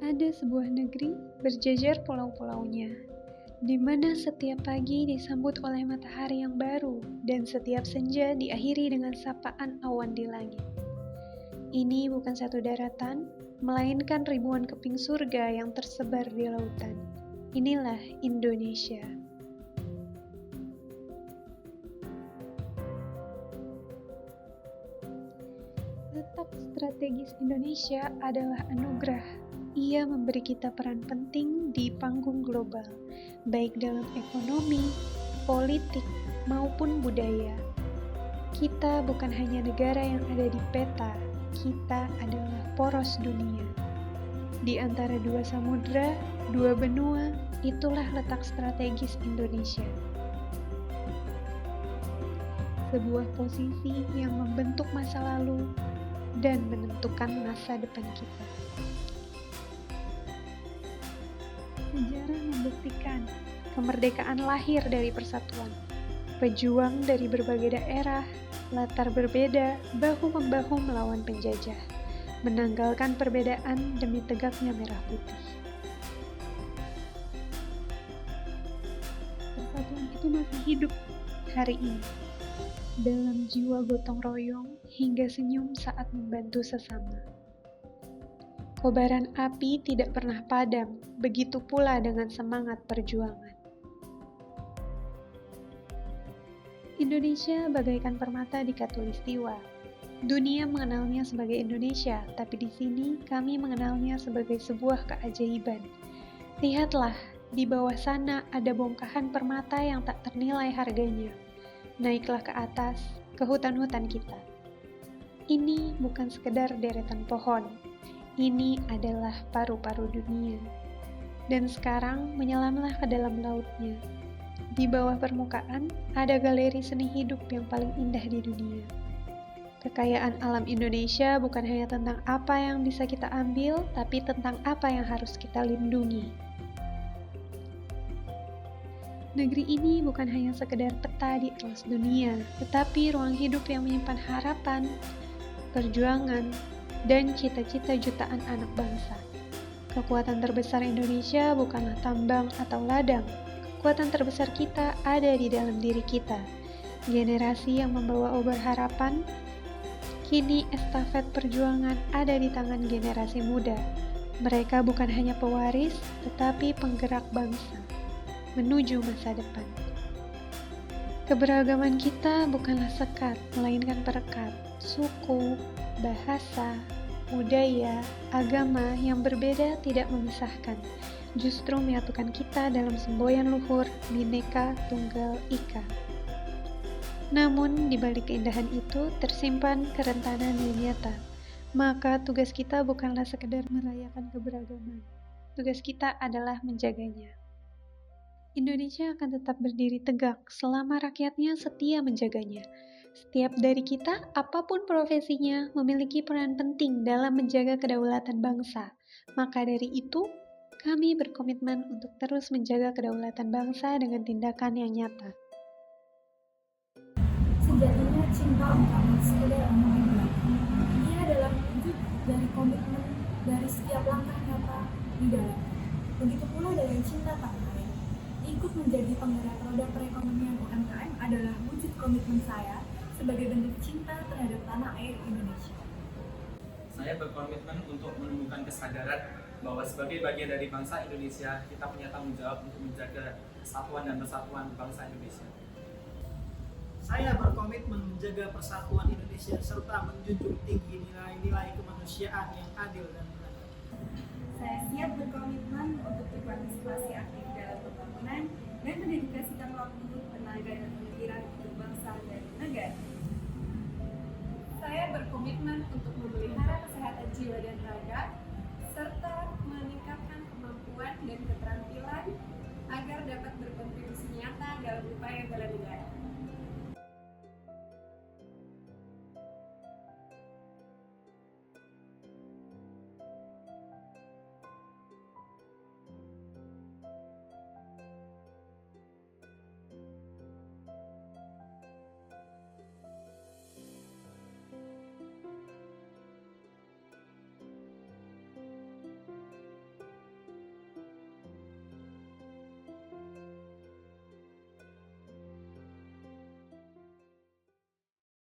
Ada sebuah negeri berjejer pulau-pulaunya, di mana setiap pagi disambut oleh matahari yang baru dan setiap senja diakhiri dengan sapaan awan di langit. Ini bukan satu daratan, melainkan ribuan keping surga yang tersebar di lautan. Inilah Indonesia. Letak strategis Indonesia adalah anugerah. Ia memberi kita peran penting di panggung global, baik dalam ekonomi, politik, maupun budaya. Kita bukan hanya negara yang ada di peta, kita adalah poros dunia. Di antara dua samudra, dua benua, itulah letak strategis Indonesia. Sebuah posisi yang membentuk masa lalu dan menentukan masa depan kita. Sejarah membuktikan kemerdekaan lahir dari persatuan. Pejuang dari berbagai daerah, latar berbeda, bahu-membahu melawan penjajah, menanggalkan perbedaan demi tegaknya merah putih. Persatuan itu masih hidup hari ini, dalam jiwa gotong royong hingga senyum saat membantu sesama. Kobaran api tidak pernah padam, begitu pula dengan semangat perjuangan. Indonesia bagaikan permata di Katulistiwa. Dunia mengenalnya sebagai Indonesia, tapi di sini kami mengenalnya sebagai sebuah keajaiban. Lihatlah, di bawah sana ada bongkahan permata yang tak ternilai harganya. Naiklah ke atas, ke hutan-hutan kita. Ini bukan sekedar deretan pohon. Ini adalah paru-paru dunia. Dan sekarang menyelamlah ke dalam lautnya. Di bawah permukaan ada galeri seni hidup yang paling indah di dunia. Kekayaan alam Indonesia bukan hanya tentang apa yang bisa kita ambil, tapi tentang apa yang harus kita lindungi. Negeri ini bukan hanya sekedar peta di atlas dunia, tetapi ruang hidup yang menyimpan harapan, perjuangan, dan cita-cita jutaan anak bangsa. Kekuatan terbesar Indonesia bukanlah tambang atau ladang. Kekuatan terbesar kita ada di dalam diri kita. Generasi yang membawa obor harapan, kini estafet perjuangan ada di tangan generasi muda. Mereka bukan hanya pewaris, tetapi penggerak bangsa menuju masa depan. Keberagaman kita bukanlah sekat, melainkan perekat. Suku, bahasa, budaya, agama yang berbeda tidak memisahkan, justru menyatukan kita dalam semboyan luhur Bhinneka Tunggal Ika. Namun, di balik keindahan itu tersimpan kerentanan yang nyata. Maka tugas kita bukanlah sekedar merayakan keberagaman. Tugas kita adalah menjaganya. Indonesia akan tetap berdiri tegak selama rakyatnya setia menjaganya. Setiap dari kita, apapun profesinya, memiliki peran penting dalam menjaga kedaulatan bangsa. Maka dari itu, kami berkomitmen untuk terus menjaga kedaulatan bangsa dengan tindakan yang nyata. Sejatinya cinta bukanlah sekedar omongan belaka. Ia adalah wujud dari komitmen dari setiap langkah nyata di dalamnya. Begitu pula dengan cinta tanah air. Ikut menjadi penggerak roda perekonomian UMKM adalah wujud komitmen saya sebagai bentuk cinta terhadap tanah air Indonesia. Saya berkomitmen untuk menumbuhkan kesadaran bahwa sebagai bagian dari bangsa Indonesia, kita punya tanggung jawab untuk menjaga kesatuan dan persatuan bangsa Indonesia. Saya berkomitmen menjaga persatuan Indonesia serta menjunjung tinggi nilai-nilai kemanusiaan yang adil dan benar. Saya siap berkomitmen untuk berpartisipasi aktif dalam pembangunan dan mendedikasikan waktu, tenaga, dan pemikiran untuk bangsa dan negara. Saya berkomitmen untuk memelihara kesehatan jiwa dan raga, serta meningkatkan kemampuan dan keterampilan agar dapat berkontribusi nyata dalam upaya bela negara.